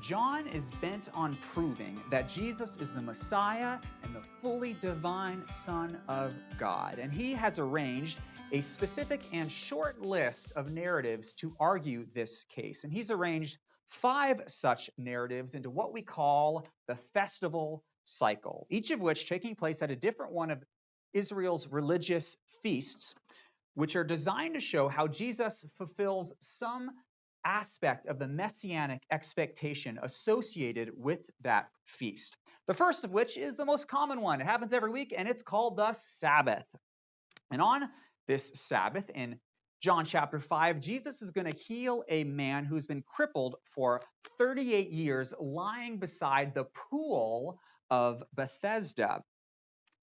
John is bent on proving that Jesus is the Messiah and the fully divine Son of God. And he has arranged a specific and short list of narratives to argue this case. And he's arranged 5 such narratives into what we call the festival cycle, each of which taking place at a different one of Israel's religious feasts, which are designed to show how Jesus fulfills some aspect of the messianic expectation associated with that feast. The first of which is the most common one. It happens every week, and it's called the Sabbath. And on this Sabbath, in John chapter 5, Jesus is going to heal a man who's been crippled for 38 years, lying beside the pool of Bethesda.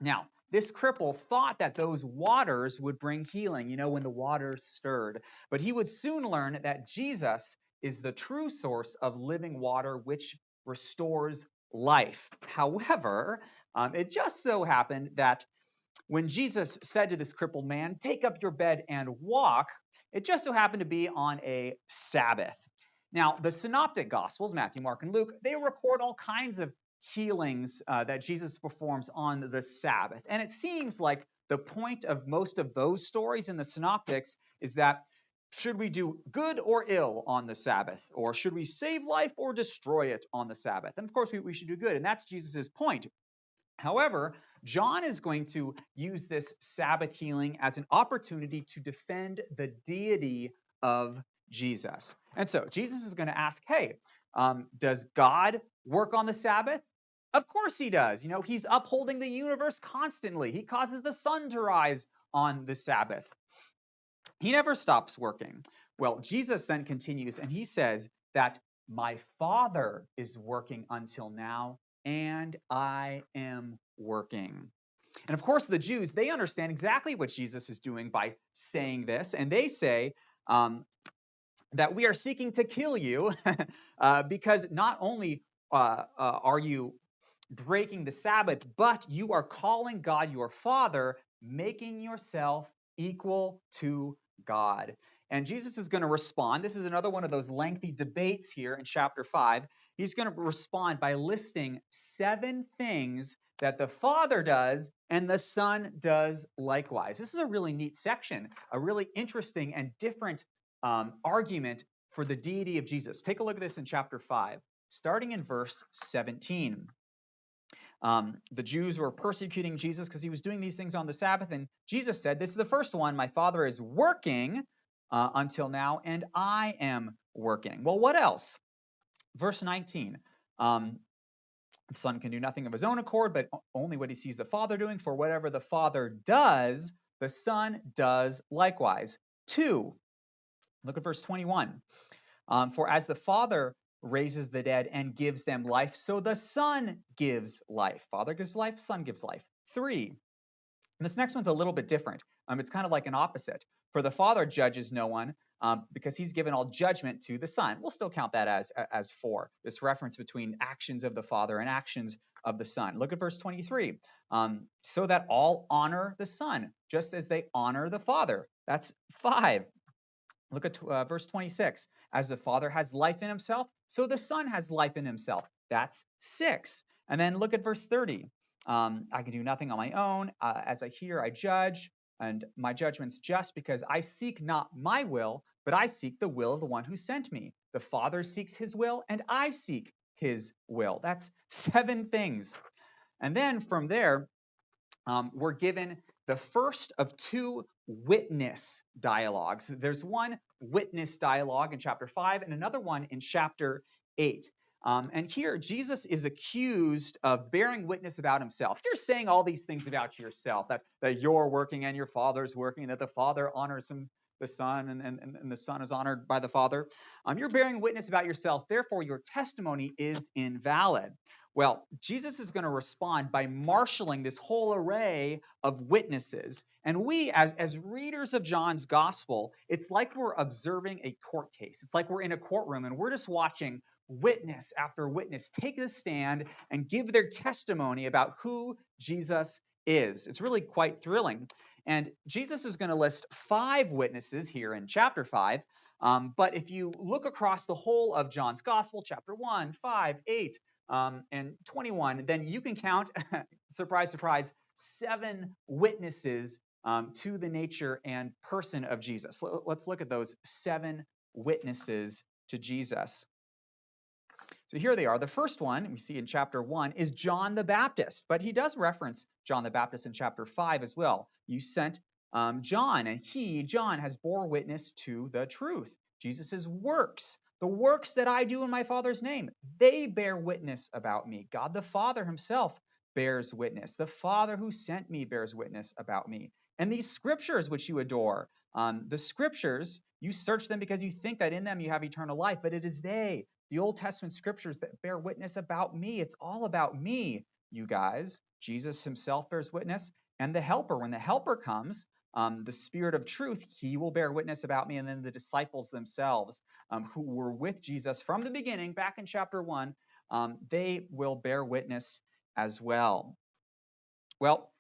Now, this cripple thought that those waters would bring healing, when the waters stirred. But he would soon learn that Jesus is the true source of living water, which restores life. However, it just so happened that when Jesus said to this crippled man, "Take up your bed and walk," it just so happened to be on a Sabbath. Now, the synoptic gospels, Matthew, Mark, and Luke, they record all kinds of healings that Jesus performs on the Sabbath. And it seems like the point of most of those stories in the synoptics is that should we do good or ill on the Sabbath? Or should we save life or destroy it on the Sabbath? And of course, we should do good. And that's Jesus's point. However, John is going to use this Sabbath healing as an opportunity to defend the deity of Jesus. And so Jesus is going to ask, hey, does God work on the Sabbath? Of course he does. He's upholding the universe constantly. He causes the sun to rise on the Sabbath. He never stops working. Well, Jesus then continues and he says that my Father is working until now, and I am working. And of course, the Jews, they understand exactly what Jesus is doing by saying this. And they say that we are seeking to kill you because not only are you breaking the Sabbath, but you are calling God your Father, making yourself equal to God. And Jesus is going to respond. This is another one of those lengthy debates here in chapter 5. He's going to respond by listing 7 things that the Father does and the Son does likewise. This is a really neat section, a really interesting and different argument for the deity of Jesus. Take a look at this in chapter 5, starting in verse 17. The Jews were persecuting Jesus because he was doing these things on the Sabbath. And Jesus said, this is the first one, my Father is working until now, and I am working. Well, what else? Verse 19. The Son can do nothing of his own accord, but only what he sees the Father doing. For whatever the Father does, the Son does likewise. 2. Look at verse 21. For as the Father raises the dead and gives them life, so the Son gives life. Father gives life, Son gives life. 3. And this next one's a little bit different. It's kind of like an opposite. For the Father judges no one because he's given all judgment to the Son. We'll still count that as 4, this reference between actions of the Father and actions of the Son. Look at verse 23. So that all honor the Son, just as they honor the Father. That's 5. Look at verse 26. As the Father has life in himself, so the Son has life in himself. That's 6. And then look at verse 30. I can do nothing on my own. As I hear, I judge, and my judgment's just because I seek not my will, but I seek the will of the one who sent me. The Father seeks his will, and I seek his will. That's 7 things. And then from there, we're given the first of 2 witness dialogues. There's one witness dialogue in chapter 5 and another one in chapter 8. And here, Jesus is accused of bearing witness about himself. You're saying all these things about yourself, that you're working and your Father's working, that the Father honors the Son and the Son is honored by the Father. You're bearing witness about yourself. Therefore, your testimony is invalid. Well, Jesus is going to respond by marshaling this whole array of witnesses. And we, as readers of John's gospel, it's like we're observing a court case. It's like we're in a courtroom and we're just watching witness after witness take a stand and give their testimony about who Jesus is. It's really quite thrilling. And Jesus is going to list 5 witnesses here in chapter 5. But if you look across the whole of John's Gospel, chapter 1, 5, 8, and 21, then you can count, surprise, surprise, 7 witnesses to the nature and person of Jesus. Let's look at those 7 witnesses to Jesus. So here they are. The first one we see in chapter 1 is John the Baptist, but he does reference John the Baptist in chapter 5 as well. You sent John, and he, John, has bore witness to the truth. Jesus' works, the works that I do in my Father's name, they bear witness about me. God the Father himself bears witness. The Father who sent me bears witness about me. And these scriptures which you adore, the scriptures, you search them because you think that in them you have eternal life, but it is they, the Old Testament scriptures, that bear witness about me. It's all about me, you guys. Jesus himself bears witness, and the Helper. When the Helper comes, the Spirit of truth, he will bear witness about me. And then the disciples themselves, who were with Jesus from the beginning, back in chapter 1, they will bear witness as well. Well,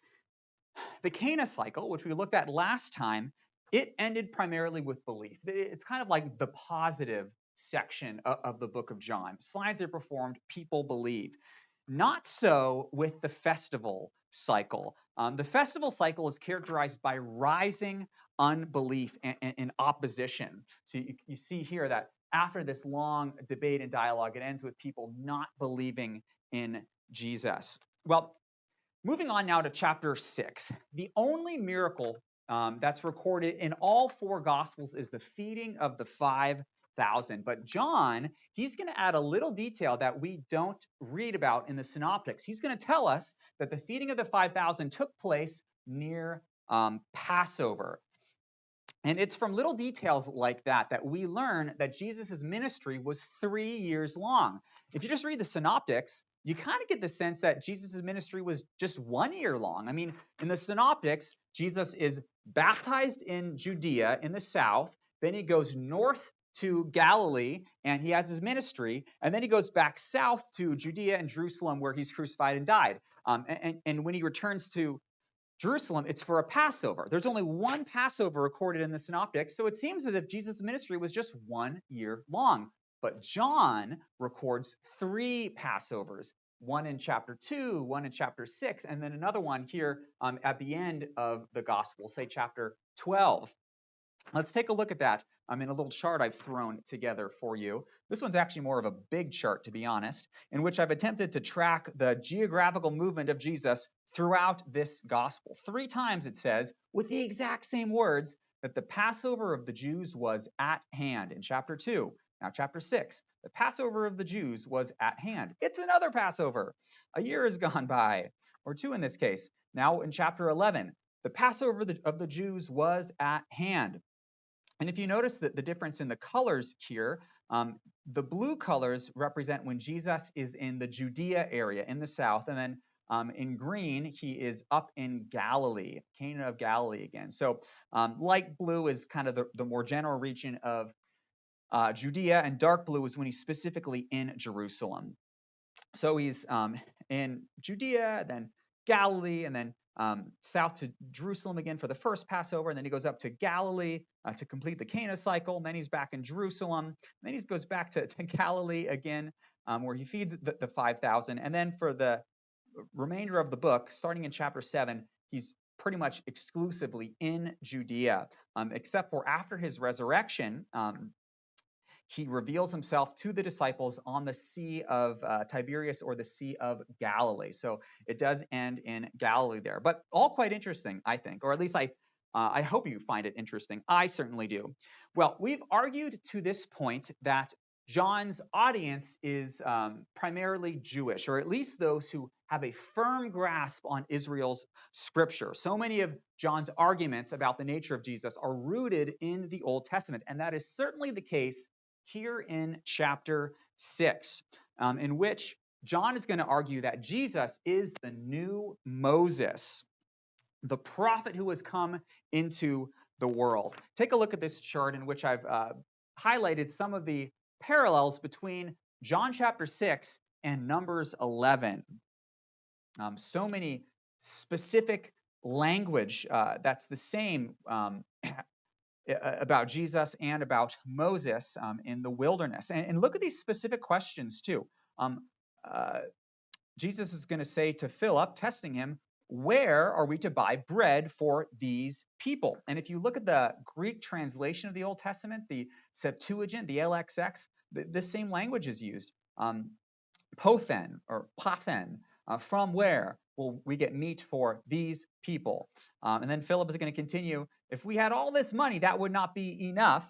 the Cana cycle, which we looked at last time, it ended primarily with belief. It's kind of like the positive section of the book of John. Signs are performed, people believe. Not so with the festival cycle. The festival cycle is characterized by rising unbelief and opposition. So you see here that after this long debate and dialogue, it ends with people not believing in Jesus. Well, moving on now to chapter 6. The only miracle that's recorded in all 4 Gospels is the feeding of the 5,000. But John, he's going to add a little detail that we don't read about in the synoptics. He's going to tell us that the feeding of the 5,000 took place near Passover. And it's from little details like that that we learn that Jesus' ministry was 3 years long. If you just read the synoptics, you kind of get the sense that Jesus' ministry was just 1 year long. I mean, in the synoptics, Jesus is baptized in Judea in the south, then he goes north to Galilee, and he has his ministry, and then he goes back south to Judea and Jerusalem, where he's crucified and died. And when he returns to Jerusalem, it's for a Passover. There's only 1 Passover recorded in the synoptics, so it seems as if Jesus' ministry was just 1 year long. But John records 3 Passovers, one in chapter 2, one in chapter 6, and then another one here at the end of the gospel, say chapter 12. Let's take a look at that in a little chart I've thrown together for you. This one's actually more of a big chart, to be honest, in which I've attempted to track the geographical movement of Jesus throughout this gospel. 3 times it says, with the exact same words, that the Passover of the Jews was at hand in chapter 2. Now, chapter 6, the Passover of the Jews was at hand. It's another Passover. A year has gone by, or 2 in this case. Now, in chapter 11, the Passover of the Jews was at hand. And if you notice that the difference in the colors here, the blue colors represent when Jesus is in the Judea area in the south, and then in green, he is up in Galilee, Cana of Galilee again. So light blue is kind of the more general region of Judea, and dark blue is when he's specifically in Jerusalem. So he's in Judea, then Galilee, and then south to Jerusalem again for the first Passover, and then he goes up to Galilee to complete the Cana cycle, and then he's back in Jerusalem, and then he goes back to Galilee again, where he feeds the 5,000, and then for the remainder of the book, starting in chapter 7, he's pretty much exclusively in Judea, except for after his resurrection, he reveals himself to the disciples on the Sea of Tiberias, or the Sea of Galilee. So it does end in Galilee there, but all quite interesting, I think, or at least I hope you find it interesting. I certainly do. Well, we've argued to this point that John's audience is primarily Jewish, or at least those who have a firm grasp on Israel's scripture. So many of John's arguments about the nature of Jesus are rooted in the Old Testament, and that is certainly the case here in chapter 6, in which John is going to argue that Jesus is the new Moses, the prophet who has come into the world. Take a look at this chart in which I've highlighted some of the parallels between John chapter 6 and Numbers 11. So many specific language that's the same about Jesus and about Moses in the wilderness. And look at these specific questions too. Um, uh, Jesus is going to say to Philip, testing him, where are we to buy bread for these people? And if you look at the Greek translation of the Old Testament, the Septuagint, the LXX, the same language is used. Pothen or pathen, from where will we get meat for these people? And then Philip is going to continue, if we had all this money, that would not be enough.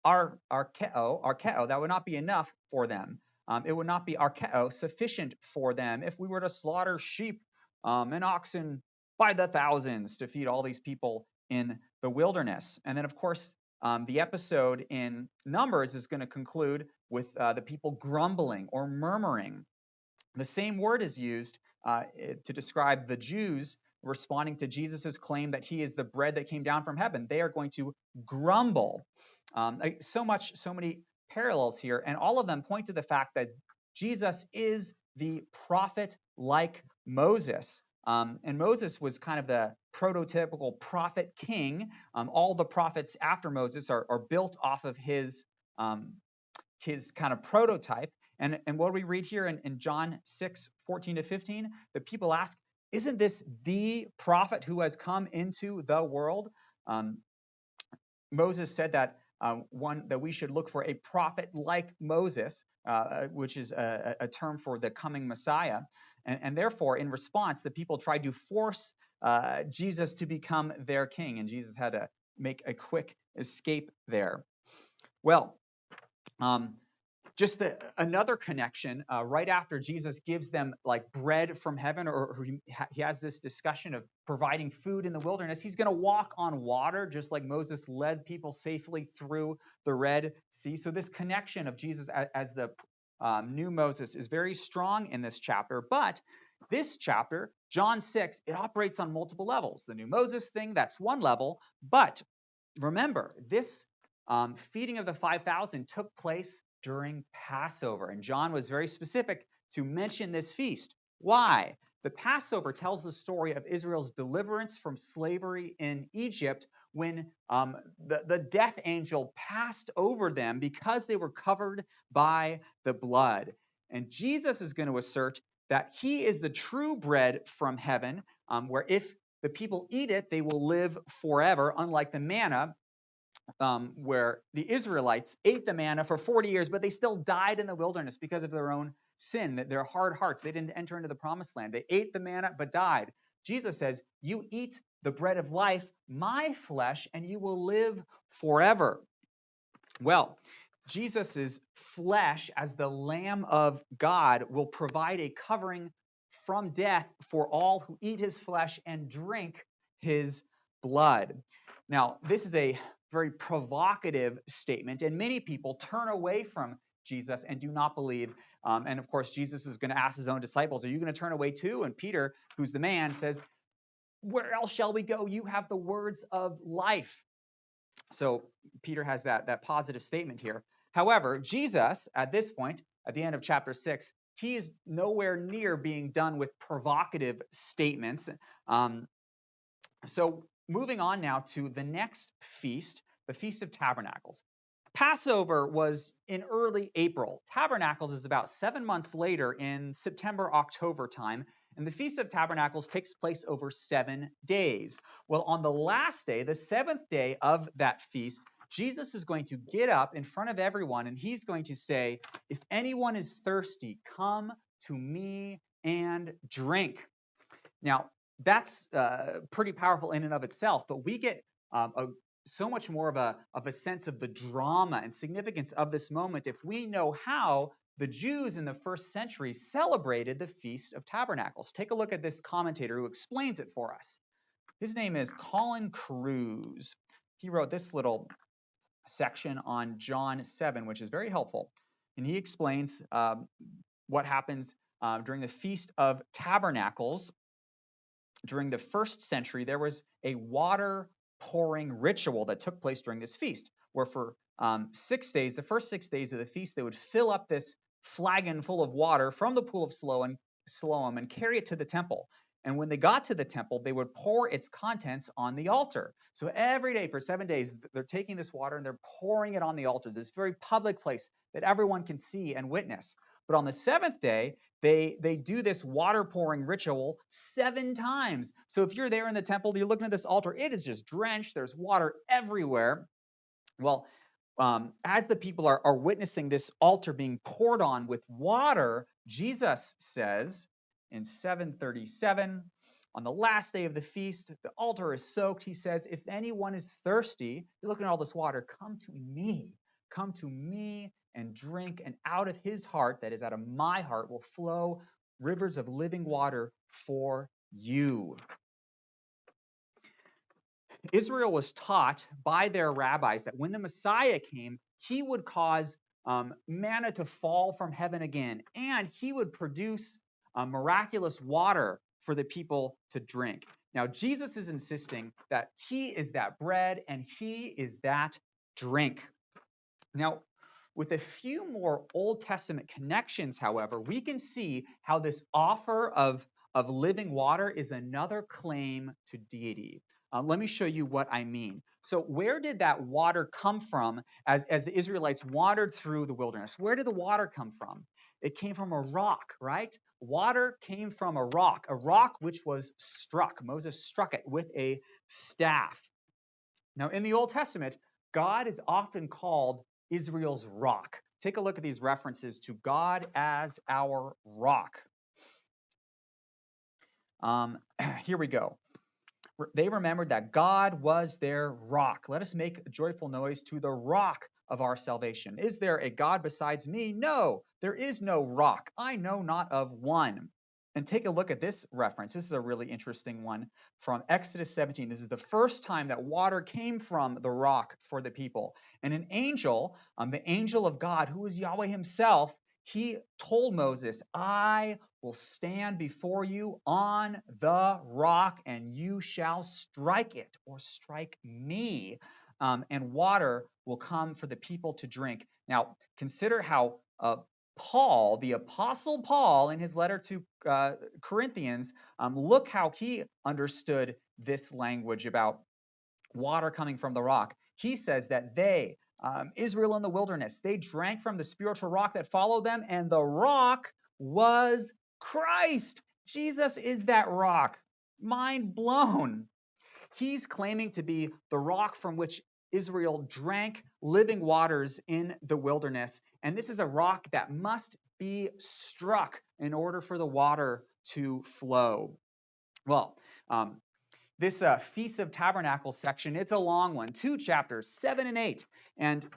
Arkeo, that would not be enough for them. It would not be arkeo, sufficient for them if we were to slaughter sheep and oxen by the thousands to feed all these people in the wilderness. And then, of course, the episode in Numbers is going to conclude with the people grumbling or murmuring. The same word is used to describe the Jews responding to Jesus' claim that he is the bread that came down from heaven. They are going to grumble. So many parallels here, and all of them point to the fact that Jesus is the prophet like Moses. And Moses was kind of the prototypical prophet king. All the prophets after Moses are built off of his kind of prototype. And what do we read here in John 6:14-15? The people ask, isn't this the prophet who has come into the world? Moses said that that we should look for a prophet like Moses, which is a term for the coming Messiah. And therefore, in response, the people tried to force Jesus to become their king, and Jesus had to make a quick escape there. Well, just another connection right after Jesus gives them like bread from heaven, or he has this discussion of providing food in the wilderness. He's going to walk on water, just like Moses led people safely through the Red Sea. So this connection of Jesus as the new Moses is very strong in this chapter. But this chapter, John 6, it operates on multiple levels. The new Moses thing, that's one level. But remember, this feeding of the 5,000 took place during Passover. And John was very specific to mention this feast. Why? The Passover tells the story of Israel's deliverance from slavery in Egypt when the death angel passed over them because they were covered by the blood. And Jesus is going to assert that he is the true bread from heaven, where if the people eat it, they will live forever, unlike the manna, where the Israelites ate the manna for 40 years, but they still died in the wilderness because of their own sin, their hard hearts. They didn't enter into the promised land. They ate the manna, but died. Jesus says, you eat the bread of life, my flesh, and you will live forever. Well, Jesus' flesh as the Lamb of God will provide a covering from death for all who eat his flesh and drink his blood. Now, this is a very provocative statement, and many people turn away from Jesus and do not believe. And of course, Jesus is going to ask his own disciples, are you going to turn away too? And Peter, who's the man, says, where else shall we go? You have the words of life. So Peter has that positive statement here. However, Jesus, at this point, at the end of chapter 6, he is nowhere near being done with provocative statements. So moving on now to the next feast, the Feast of Tabernacles. Passover was in early April. Tabernacles is about 7 months later in September, October time. And the Feast of Tabernacles takes place over 7 days. Well, on the last day, the 7th day of that feast, Jesus is going to get up in front of everyone and he's going to say, if anyone is thirsty, come to me and drink. Now, that's pretty powerful in and of itself, but we get so much more of a sense of the drama and significance of this moment if we know how the Jews in the first century celebrated the Feast of Tabernacles. Take a look at this commentator who explains it for us. His name is Colin Cruz. He wrote this little section on John 7, which is very helpful. And he explains what happens during the Feast of Tabernacles. During the first century, there was a water pouring ritual that took place during this feast, where for 6 days, the first 6 days of the feast, they would fill up this flagon full of water from the pool of Siloam and carry it to the temple. And when they got to the temple, they would pour its contents on the altar. So every day for 7 days, they're taking this water and they're pouring it on the altar, this very public place that everyone can see and witness. But on the seventh day, they do this water pouring ritual 7 times. So if you're there in the temple, you're looking at this altar, it is just drenched. There's water everywhere. Well, as the people are witnessing this altar being poured on with water, Jesus says in 7:37, on the last day of the feast, the altar is soaked. He says, if anyone is thirsty, you're looking at all this water, come to me and drink. And out of his heart, that is out of my heart, will flow rivers of living water for you. Israel was taught by their rabbis that when the Messiah came, he would cause manna to fall from heaven again, and he would produce miraculous water for the people to drink. Now, Jesus is insisting that he is that bread and he is that drink. Now, with a few more Old Testament connections, however, we can see how this offer of living water is another claim to deity. Let me show you what I mean. So where did that water come from as the Israelites wandered through the wilderness? Where did the water come from? It came from a rock, right? Water came from a rock which was struck. Moses struck it with a staff. Now, in the Old Testament, God is often called Israel's rock. Take a look at these references to God as our rock. Here we go. They remembered that God was their rock. Let us make a joyful noise to the rock of our salvation. Is there a God besides me? No, there is no rock. I know not of one. And take a look at this reference. This is a really interesting one from Exodus 17. This is the first time that water came from the rock for the people. And an angel, the angel of God, who is Yahweh himself, he told Moses, I will stand before you on the rock, and you shall strike it, or strike me, and water will come for the people to drink. Now, consider how Paul, the Apostle Paul, in his letter to Corinthians, look how he understood this language about water coming from the rock. He says that they, Israel in the wilderness, they drank from the spiritual rock that followed them, and the rock was Christ. Jesus is that rock. Mind blown. He's claiming to be the rock from which Israel drank living waters in the wilderness. And this is a rock that must be struck in order for the water to flow. Well, this Feast of Tabernacles section, it's a long one, 2 chapters, 7 and 8. And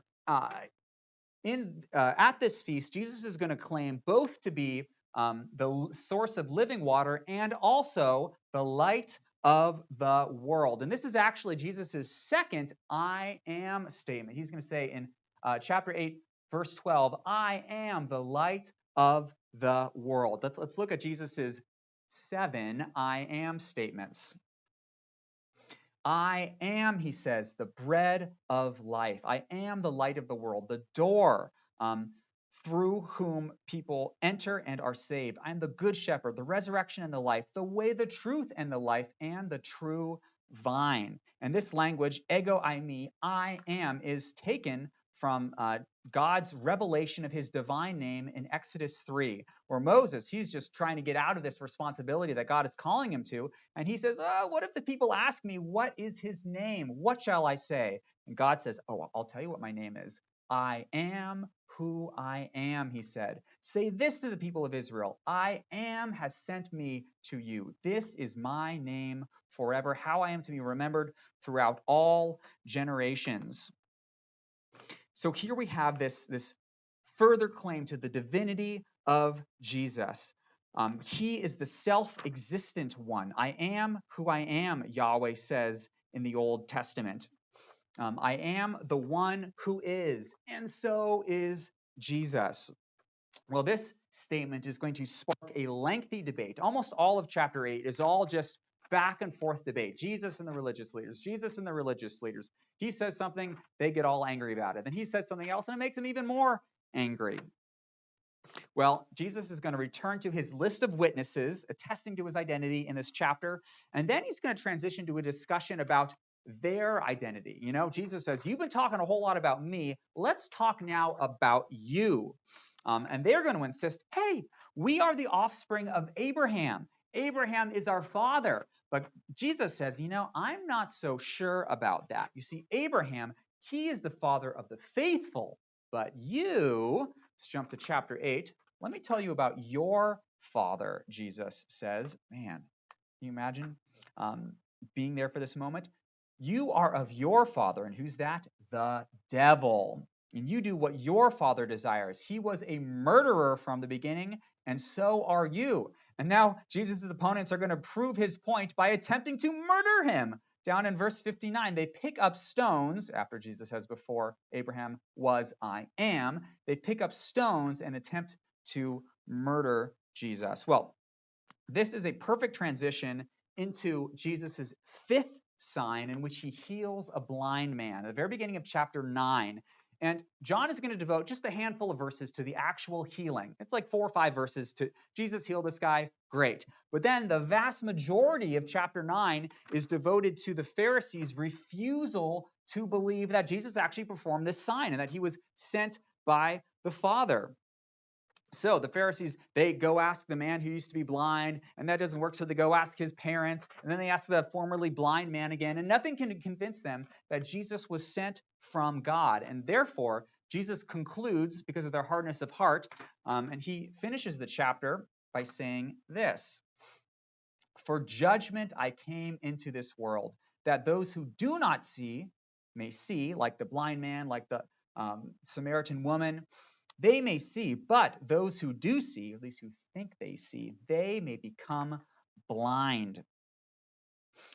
at this feast, Jesus is going to claim both to be the source of living water and also the light of the world. And this is actually Jesus' second I am statement. He's going to say in chapter 8, verse 12, I am the light of the world. Let's look at Jesus' 7 I am statements. I am, he says, the bread of life. I am the light of the world, the door through whom people enter and are saved. I am the good shepherd, the resurrection and the life, the way, the truth, and the life, and the true vine. And this language, ego eimi, I am, is taken from God's revelation of his divine name in Exodus 3, where Moses, he's just trying to get out of this responsibility that God is calling him to. And he says, what if the people ask me, what is his name? What shall I say? And God says, I'll tell you what my name is. I am who I am, he said. Say this to the people of Israel. I am has sent me to you. This is my name forever, how I am to be remembered throughout all generations. So here we have this further claim to the divinity of Jesus. He is the self-existent one. I am who I am, Yahweh says in the Old Testament. I am the one who is, and so is Jesus. Well, this statement is going to spark a lengthy debate. Almost all of chapter 8 is all just back and forth debate. Jesus and the religious leaders. Jesus and the religious leaders. He says something, they get all angry about it. Then he says something else, and it makes them even more angry. Well, Jesus is going to return to his list of witnesses, attesting to his identity in this chapter, and then he's going to transition to a discussion about their identity. You know, Jesus says, you've been talking a whole lot about me. Let's talk now about you. And they're going to insist, hey, we are the offspring of Abraham. Abraham is our father. But Jesus says, you know, I'm not so sure about that. You see, Abraham, he is the father of the faithful. But you, let's jump to chapter 8. Let me tell you about your father, Jesus says. Man, can you imagine being there for this moment? You are of your father. And who's that? The devil. And you do what your father desires. He was a murderer from the beginning, and so are you. And now Jesus' opponents are going to prove his point by attempting to murder him. Down in verse 59, they pick up stones, after Jesus says before Abraham was, I am. They pick up stones and attempt to murder Jesus. Well, this is a perfect transition into Jesus' fifth sign in which he heals a blind man at the very beginning of chapter 9. And John is going to devote just a handful of verses to the actual healing. It's like 4 or 5 verses to Jesus heal this guy. Great. But then the vast majority of chapter 9 is devoted to the Pharisees' refusal to believe that Jesus actually performed this sign and that he was sent by the Father. So the Pharisees, they go ask the man who used to be blind, and that doesn't work, so they go ask his parents, and then they ask the formerly blind man again, and nothing can convince them that Jesus was sent from God. And therefore, Jesus concludes, because of their hardness of heart, and he finishes the chapter by saying this: for judgment I came into this world, that those who do not see may see, like the blind man, like the Samaritan woman. They may see, but those who do see, or at least who think they see, they may become blind.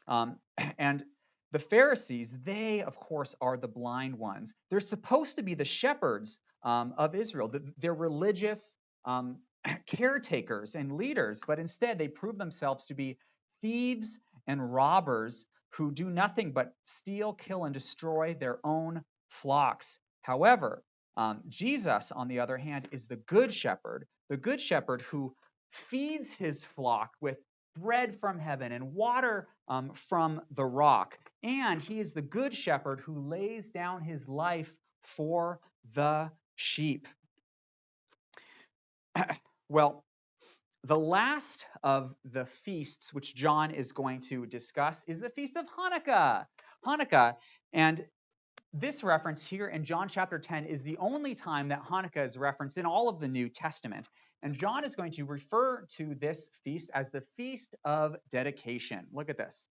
And the Pharisees, they, of course, are the blind ones. They're supposed to be the shepherds of Israel. They're religious caretakers and leaders, but instead they prove themselves to be thieves and robbers who do nothing but steal, kill, and destroy their own flocks. However, Jesus, on the other hand, is the good shepherd who feeds his flock with bread from heaven and water from the rock. And he is the good shepherd who lays down his life for the sheep. Well, the last of the feasts which John is going to discuss is the Feast of Hanukkah. Hanukkah, and this reference here in John chapter 10 is the only time that Hanukkah is referenced in all of the New Testament. And John is going to refer to this feast as the Feast of Dedication. Look at this.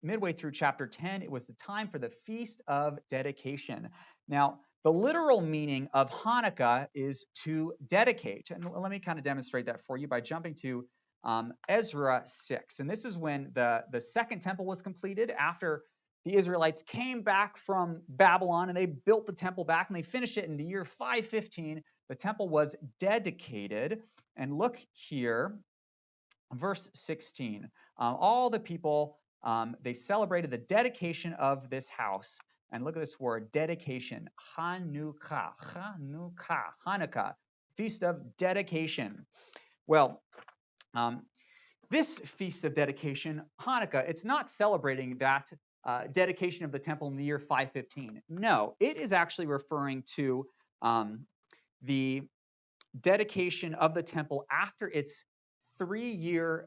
Midway through chapter 10, it was the time for the Feast of Dedication. Now, the literal meaning of Hanukkah is to dedicate. And let me kind of demonstrate that for you by jumping to Ezra 6. And this is when the second temple was completed after the Israelites came back from Babylon, and they built the temple back, and they finished it in the year 515. The temple was dedicated. And look here, verse 16. All the people, they celebrated the dedication of this house. And look at this word, dedication, Hanukkah, Hanukkah, Feast of Dedication. Well, this Feast of Dedication, Hanukkah, it's not celebrating that dedication of the temple in the year 515. No, it is actually referring to the dedication of the temple after its 3-year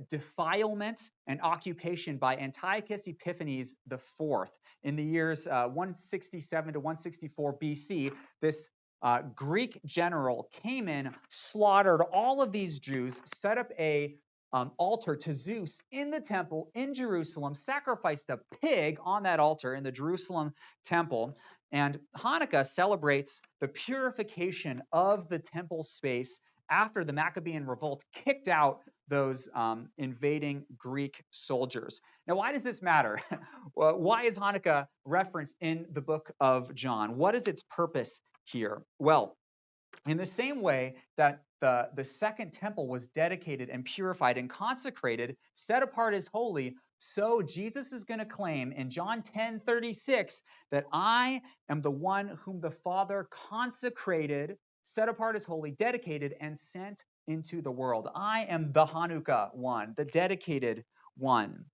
defilement and occupation by Antiochus Epiphanes IV in the years 167 to 164 BC. This Greek general came in, slaughtered all of these Jews, set up a altar to Zeus in the temple in Jerusalem, sacrificed a pig on that altar in the Jerusalem temple. And Hanukkah celebrates the purification of the temple space after the Maccabean revolt kicked out those invading Greek soldiers. Now, why does this matter? Well, why is Hanukkah referenced in the book of John? What is its purpose here? Well, in the same way that the second temple was dedicated and purified and consecrated, set apart as holy, so Jesus is going to claim in John 10:36 that I am the one whom the Father consecrated, set apart as holy, dedicated, and sent into the world. I am the Hanukkah one, the dedicated one.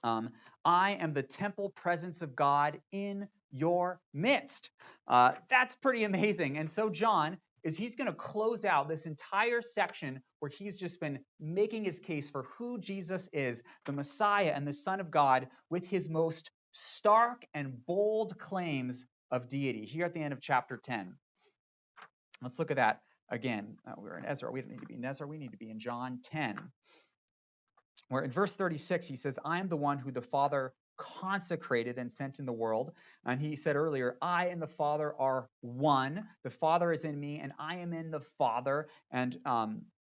I am the temple presence of God in your midst. That's pretty amazing. And so John he's going to close out this entire section where he's just been making his case for who Jesus is, the Messiah and the Son of God, with his most stark and bold claims of deity here at the end of chapter 10. Let's look at that again. We're in Ezra. We don't need to be in Ezra. We need to be in John 10. Where in verse 36, he says, I am the one who the Father consecrated and sent in the world. And he said earlier, I and the Father are one. The Father is in me, and I am in the Father. And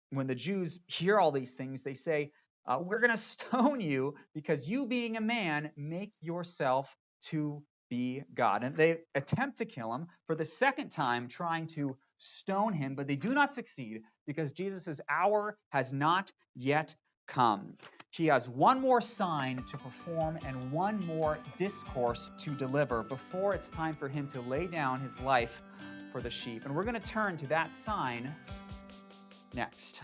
when the Jews hear all these things, they say, we're going to stone you because you, being a man, make yourself to be God. And they attempt to kill him for the second time, trying to stone him, but they do not succeed because Jesus' hour has not yet come. He has one more sign to perform and one more discourse to deliver before it's time for him to lay down his life for the sheep. And we're going to turn to that sign next.